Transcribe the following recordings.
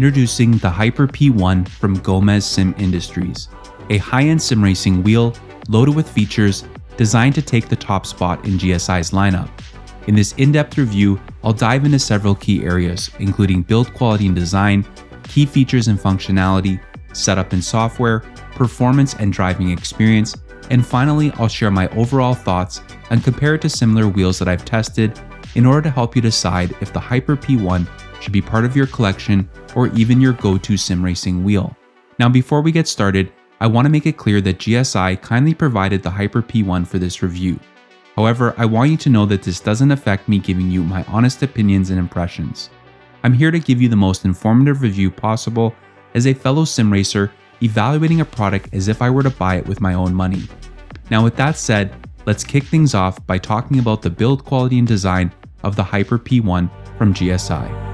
Introducing the Hyper P1 from Gomez Sim Industries, a high-end sim racing wheel loaded with features designed to take the top spot in GSI's lineup. In this in-depth review, I'll dive into several key areas, including build quality and design, key features and functionality, setup and software, performance and driving experience, and finally, I'll share my overall thoughts and compare it to similar wheels that I've tested in order to help you decide if the Hyper P1 should be part of your collection or even your go-to sim racing wheel. Now, before we get started, I want to make it clear that GSI kindly provided the Hyper P1 for this review. However, I want you to know that this doesn't affect me giving you my honest opinions and impressions. I'm here to give you the most informative review possible as a fellow sim racer evaluating a product as if I were to buy it with my own money. Now, with that said, let's kick things off by talking about the build quality and design of the Hyper P1 from GSI.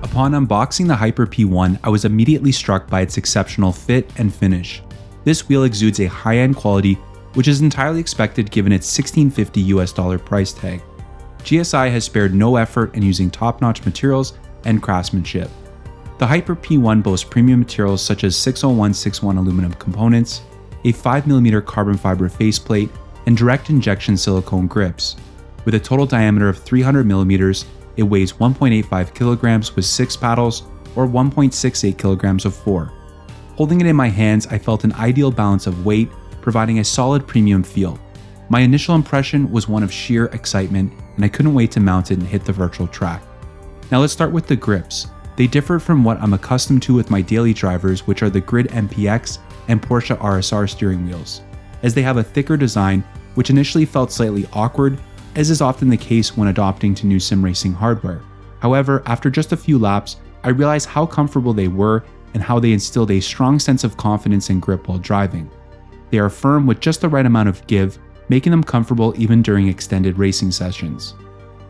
Upon unboxing the Hyper P1, I was immediately struck by its exceptional fit and finish. This wheel exudes a high-end quality, which is entirely expected given its $1650 price tag. GSI has spared no effort in using top-notch materials and craftsmanship. The Hyper P1 boasts premium materials such as 60161 aluminum components, a 5mm carbon fiber faceplate, and direct injection silicone grips. With a total diameter of 300mm, it weighs 1.85 kilograms with 6 paddles or 1.68 kilograms of 4. Holding it in my hands, I felt an ideal balance of weight, providing a solid premium feel. My initial impression was one of sheer excitement, and I couldn't wait to mount it and hit the virtual track. Now let's start with the grips. They differ from what I'm accustomed to with my daily drivers, which are the Grid MPX and Porsche RSR steering wheels, as they have a thicker design, which initially felt slightly awkward, as is often the case when adopting to new sim racing hardware. However, after just a few laps, I realized how comfortable they were and how they instilled a strong sense of confidence and grip while driving. They are firm with just the right amount of give, making them comfortable even during extended racing sessions.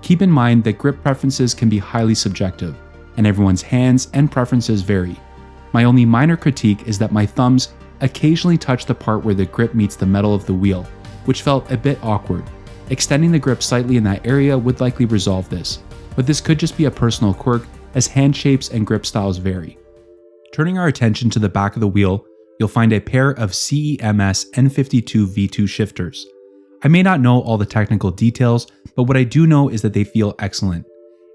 Keep in mind that grip preferences can be highly subjective, and everyone's hands and preferences vary. My only minor critique is that my thumbs occasionally touch the part where the grip meets the metal of the wheel, which felt a bit awkward. Extending the grip slightly in that area would likely resolve this, but this could just be a personal quirk as hand shapes and grip styles vary. Turning our attention to the back of the wheel, you'll find a pair of CEMS N52 V2 shifters. I may not know all the technical details, but what I do know is that they feel excellent.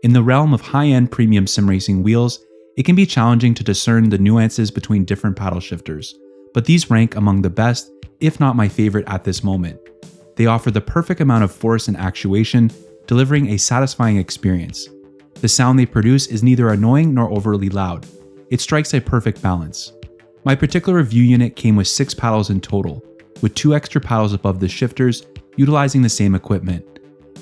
In the realm of high-end premium sim racing wheels, it can be challenging to discern the nuances between different paddle shifters, but these rank among the best, if not my favorite at this moment. They offer the perfect amount of force and actuation, delivering a satisfying experience. The sound they produce is neither annoying nor overly loud. It strikes a perfect balance. My particular review unit came with 6 paddles in total, with 2 extra paddles above the shifters, utilizing the same equipment.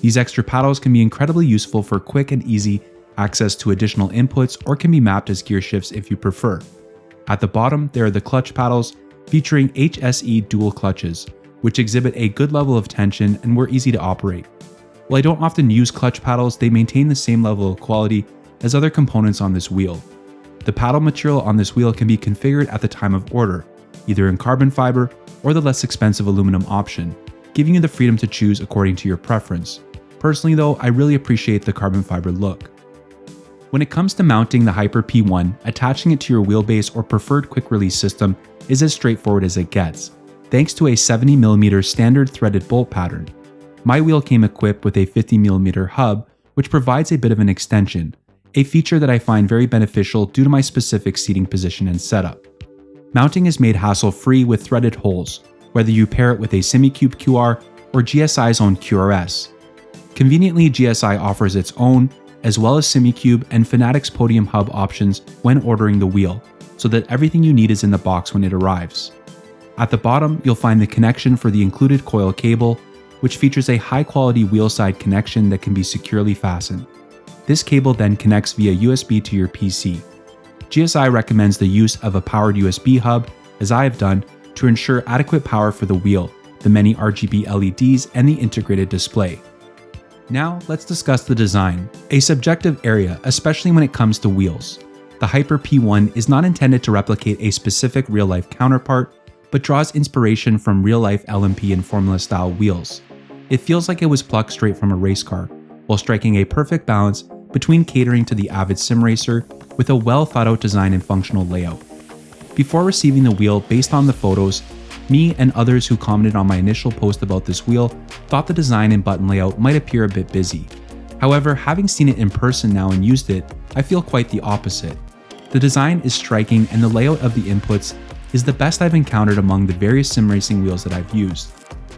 These extra paddles can be incredibly useful for quick and easy access to additional inputs or can be mapped as gear shifts if you prefer. At the bottom, there are the clutch paddles, featuring HSE dual clutches, which exhibit a good level of tension and were easy to operate. While I don't often use clutch paddles, they maintain the same level of quality as other components on this wheel. The paddle material on this wheel can be configured at the time of order, either in carbon fiber or the less expensive aluminum option, giving you the freedom to choose according to your preference. Personally though, I really appreciate the carbon fiber look. When it comes to mounting the Hyper P1, attaching it to your wheelbase or preferred quick release system is as straightforward as it gets, thanks to a 70mm standard threaded bolt pattern. My wheel came equipped with a 50mm hub, which provides a bit of an extension, a feature that I find very beneficial due to my specific seating position and setup. Mounting is made hassle-free with threaded holes, whether you pair it with a SemiCube QR or GSI's own QRS. Conveniently, GSI offers its own, as well as SemiCube and Fanatics Podium Hub options when ordering the wheel, so that everything you need is in the box when it arrives. At the bottom, you'll find the connection for the included coil cable, which features a high-quality wheel-side connection that can be securely fastened. This cable then connects via USB to your PC. GSI recommends the use of a powered USB hub, as I have done, to ensure adequate power for the wheel, the many RGB LEDs, and the integrated display. Now let's discuss the design, a subjective area, especially when it comes to wheels. The Hyper P1 is not intended to replicate a specific real-life counterpart, but draws inspiration from real-life LMP and Formula-style wheels. It feels like it was plucked straight from a race car, while striking a perfect balance between catering to the avid sim racer with a well-thought-out design and functional layout. Before receiving the wheel based on the photos, me and others who commented on my initial post about this wheel thought the design and button layout might appear a bit busy. However, having seen it in person now and used it, I feel quite the opposite. The design is striking and the layout of the inputs is the best I've encountered among the various sim racing wheels that I've used.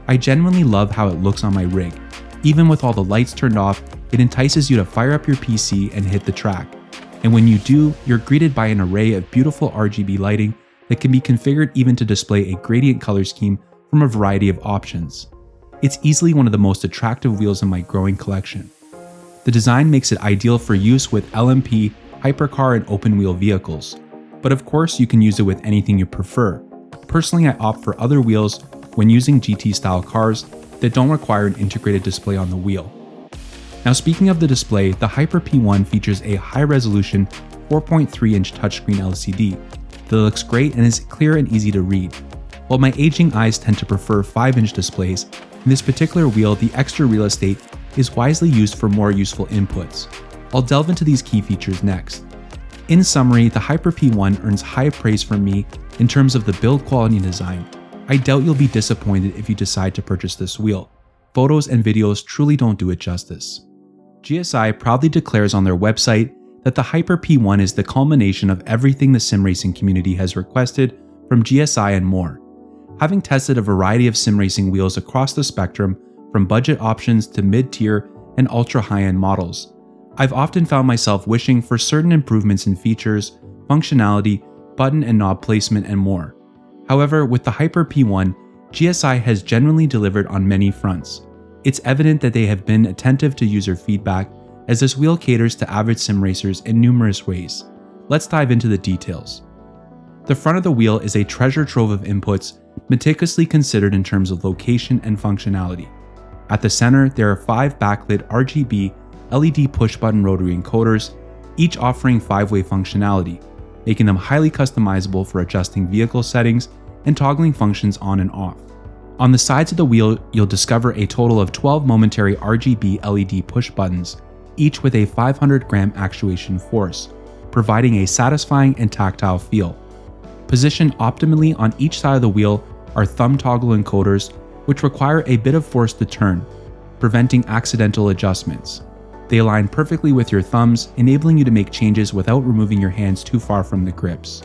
I genuinely love how it looks on my rig. Even with all the lights turned off, it entices you to fire up your PC and hit the track. And when you do, you're greeted by an array of beautiful RGB lighting that can be configured even to display a gradient color scheme from a variety of options. It's easily one of the most attractive wheels in my growing collection. The design makes it ideal for use with LMP, hypercar, and open wheel vehicles. But of course, you can use it with anything you prefer. Personally, I opt for other wheels when using GT style cars that don't require an integrated display on the wheel. Now, speaking of the display, the Hyper P1 features a high-resolution 4.3-inch touchscreen LCD that looks great and is clear and easy to read. While my aging eyes tend to prefer 5-inch displays, in this particular wheel, the extra real estate is wisely used for more useful inputs. I'll delve into these key features next. In summary, the Hyper P1 earns high praise from me in terms of the build quality and design. I doubt you'll be disappointed if you decide to purchase this wheel. Photos and videos truly don't do it justice. GSI proudly declares on their website that the Hyper P1 is the culmination of everything the sim racing community has requested from GSI and more. Having tested a variety of sim racing wheels across the spectrum, from budget options to mid-tier and ultra high-end models, I've often found myself wishing for certain improvements in features, functionality, button and knob placement, and more. However, with the Hyper P1, GSI has genuinely delivered on many fronts. It's evident that they have been attentive to user feedback, as this wheel caters to avid sim racers in numerous ways. Let's dive into the details. The front of the wheel is a treasure trove of inputs meticulously considered in terms of location and functionality. At the center, there are 5 backlit RGB LED push-button rotary encoders, each offering 5-way functionality, making them highly customizable for adjusting vehicle settings and toggling functions on and off. On the sides of the wheel, you'll discover a total of 12 momentary RGB LED push buttons, each with a 500-gram actuation force, providing a satisfying and tactile feel. Positioned optimally on each side of the wheel are thumb toggle encoders, which require a bit of force to turn, preventing accidental adjustments. They align perfectly with your thumbs, enabling you to make changes without removing your hands too far from the grips.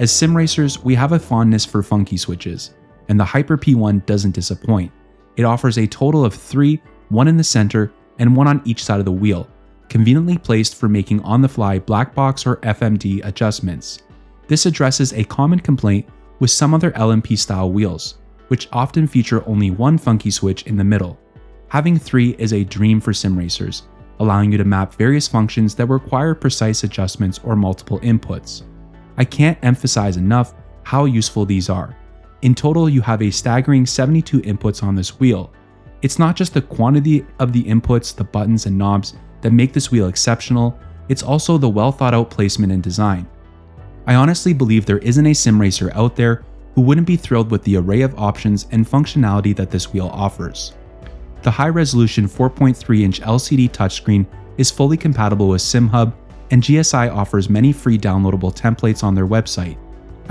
As sim racers, we have a fondness for funky switches, and the Hyper P1 doesn't disappoint. It offers a total of 3, 1 in the center and 1 on each side of the wheel, conveniently placed for making on-the-fly black box or FMD adjustments. This addresses a common complaint with some other LMP-style wheels, which often feature only 1 funky switch in the middle. Having 3 is a dream for sim racers, allowing you to map various functions that require precise adjustments or multiple inputs. I can't emphasize enough how useful these are. In total, you have a staggering 72 inputs on this wheel. It's not just the quantity of the inputs, the buttons and knobs that make this wheel exceptional, it's also the well thought out placement and design. I honestly believe there isn't a sim racer out there who wouldn't be thrilled with the array of options and functionality that this wheel offers. The high-resolution 4.3-inch LCD touchscreen is fully compatible with SimHub, and GSI offers many free downloadable templates on their website.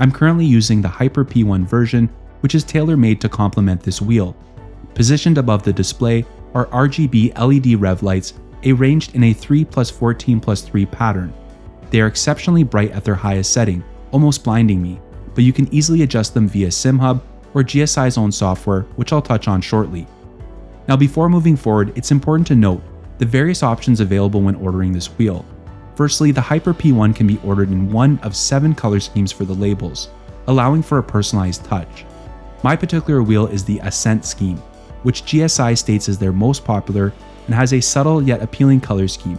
I'm currently using the Hyper P1 version, which is tailor-made to complement this wheel. Positioned above the display are RGB LED rev lights arranged in a 3+14+3 pattern. They are exceptionally bright at their highest setting, almost blinding me, but you can easily adjust them via SimHub or GSI's own software, which I'll touch on shortly. Now, before moving forward, it's important to note the various options available when ordering this wheel. Firstly, the Hyper P1 can be ordered in one of 7 color schemes for the labels, allowing for a personalized touch. My particular wheel is the Ascent scheme, which GSI states is their most popular and has a subtle yet appealing color scheme.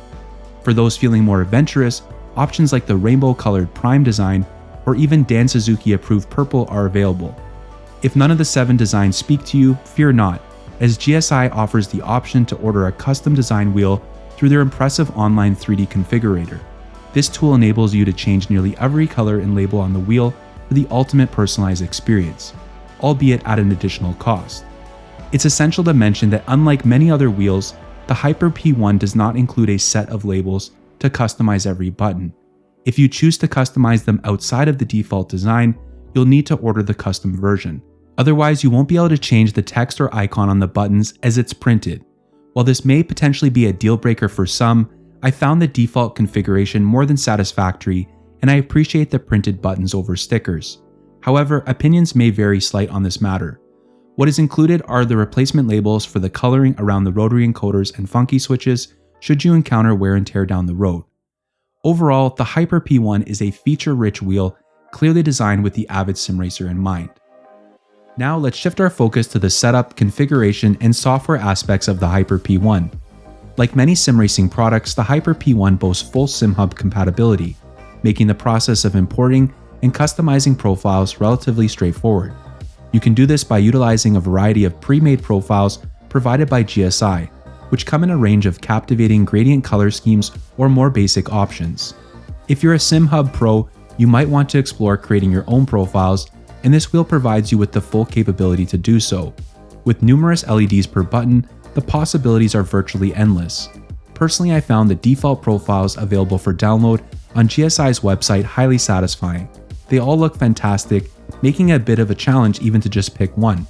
For those feeling more adventurous, options like the rainbow-colored Prime design or even Dan Suzuki-approved purple are available. If none of the 7 designs speak to you, fear not. as GSI offers the option to order a custom design wheel through their impressive online 3D configurator. This tool enables you to change nearly every color and label on the wheel for the ultimate personalized experience, albeit at an additional cost. It's essential to mention that unlike many other wheels, the Hyper P1 does not include a set of labels to customize every button. If you choose to customize them outside of the default design, you'll need to order the custom version. Otherwise, you won't be able to change the text or icon on the buttons as it's printed. While this may potentially be a deal breaker for some, I found the default configuration more than satisfactory, and I appreciate the printed buttons over stickers. However, opinions may vary slight on this matter. What is included are the replacement labels for the coloring around the rotary encoders and funky switches should you encounter wear and tear down the road. Overall, the Hyper P1 is a feature-rich wheel clearly designed with the avid sim racer in mind. Now let's shift our focus to the setup, configuration, and software aspects of the Hyper P1. Like many sim racing products, the Hyper P1 boasts full SimHub compatibility, making the process of importing and customizing profiles relatively straightforward. You can do this by utilizing a variety of pre-made profiles provided by GSI, which come in a range of captivating gradient color schemes or more basic options. If you're a SimHub Pro, you might want to explore creating your own profiles, and this wheel provides you with the full capability to do so. With numerous LEDs per button, the possibilities are virtually endless. Personally, I found the default profiles available for download on GSI's website highly satisfying. They all look fantastic, making it a bit of a challenge even to just pick one.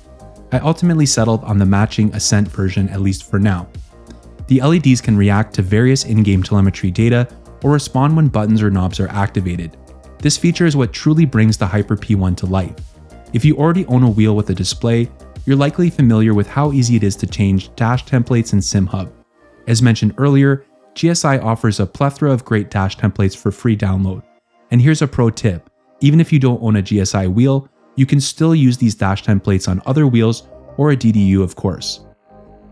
I ultimately settled on the matching Ascent version, at least for now. The LEDs can react to various in-game telemetry data or respond when buttons or knobs are activated. This feature is what truly brings the Hyper P1 to life. If you already own a wheel with a display, you're likely familiar with how easy it is to change dash templates in SimHub. As mentioned earlier, GSI offers a plethora of great dash templates for free download. And here's a pro tip: even if you don't own a GSI wheel, you can still use these dash templates on other wheels or a DDU, of course.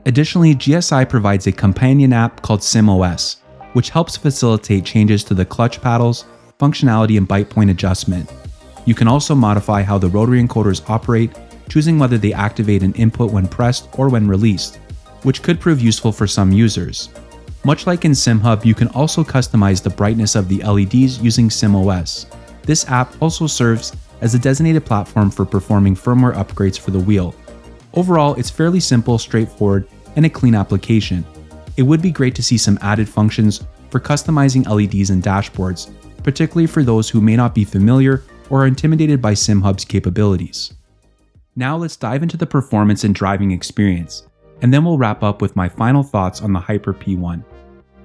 Additionally, GSI provides a companion app called SimOS, which helps facilitate changes to the clutch paddles, functionality, and bite point adjustment. You can also modify how the rotary encoders operate, choosing whether they activate an input when pressed or when released, which could prove useful for some users. Much like in SimHub, you can also customize the brightness of the LEDs using SimOS. This app also serves as a designated platform for performing firmware upgrades for the wheel. Overall, it's fairly simple, straightforward, and a clean application. It would be great to see some added functions for customizing LEDs and dashboards, particularly for those who may not be familiar or are intimidated by SimHub's capabilities. Now let's dive into the performance and driving experience, and then we'll wrap up with my final thoughts on the Hyper P1.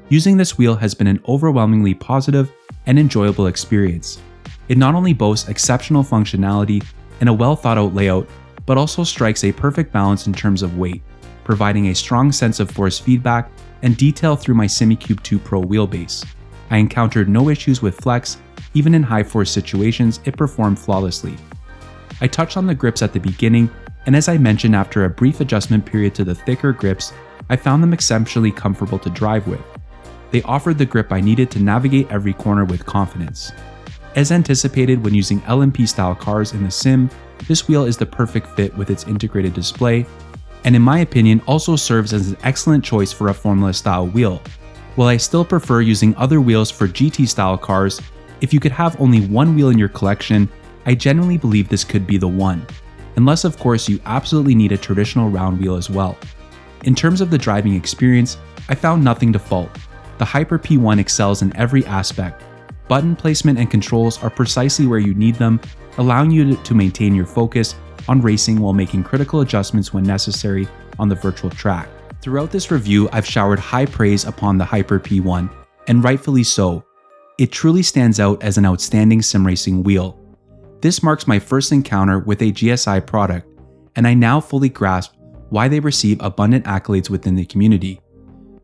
Using this wheel has been an overwhelmingly positive and enjoyable experience. It not only boasts exceptional functionality and a well thought out layout, but also strikes a perfect balance in terms of weight, providing a strong sense of force feedback and detail through my SimiCube 2 Pro wheelbase. I encountered no issues with flex. Even in high force situations, it performed flawlessly. I touched on the grips at the beginning, and as I mentioned, after a brief adjustment period to the thicker grips, I found them exceptionally comfortable to drive with. They offered the grip I needed to navigate every corner with confidence. As anticipated when using LMP style cars in the sim, this wheel is the perfect fit with its integrated display, and in my opinion also serves as an excellent choice for a Formula style wheel. While I still prefer using other wheels for GT style cars, if you could have only one wheel in your collection, I genuinely believe this could be the one. Unless of course you absolutely need a traditional round wheel as well. In terms of the driving experience, I found nothing to fault. The Hyper P1 excels in every aspect. Button placement and controls are precisely where you need them, allowing you to maintain your focus on racing while making critical adjustments when necessary on the virtual track. Throughout this review, I've showered high praise upon the Hyper P1, and rightfully so. It truly stands out as an outstanding sim racing wheel. This marks my first encounter with a GSI product, and I now fully grasp why they receive abundant accolades within the community.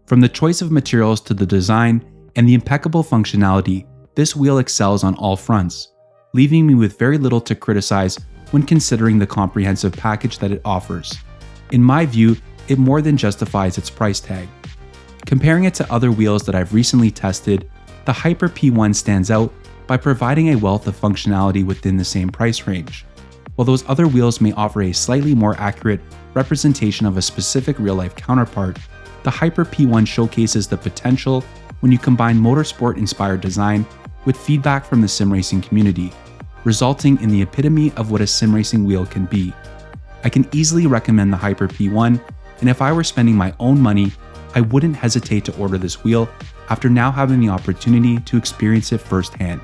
From the choice of materials to the design and the impeccable functionality, this wheel excels on all fronts, leaving me with very little to criticize when considering the comprehensive package that it offers. In my view, it more than justifies its price tag. Comparing it to other wheels that I've recently tested, the Hyper P1 stands out by providing a wealth of functionality within the same price range. While those other wheels may offer a slightly more accurate representation of a specific real-life counterpart, the Hyper P1 showcases the potential when you combine motorsport-inspired design with feedback from the SimRacing community, resulting in the epitome of what a SimRacing wheel can be. I can easily recommend the Hyper P1, and if I were spending my own money, I wouldn't hesitate to order this wheel after now having the opportunity to experience it firsthand.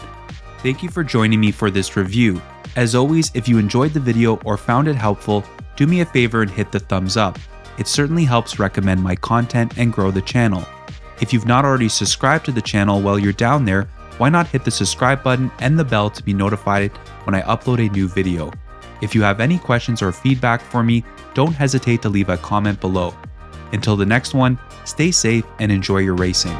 Thank you for joining me for this review. As always, if you enjoyed the video or found it helpful, do me a favor and hit the thumbs up. It certainly helps recommend my content and grow the channel. If you've not already subscribed to the channel while you're down there, why not hit the subscribe button and the bell to be notified when I upload a new video. If you have any questions or feedback for me, don't hesitate to leave a comment below. Until the next one, stay safe and enjoy your racing.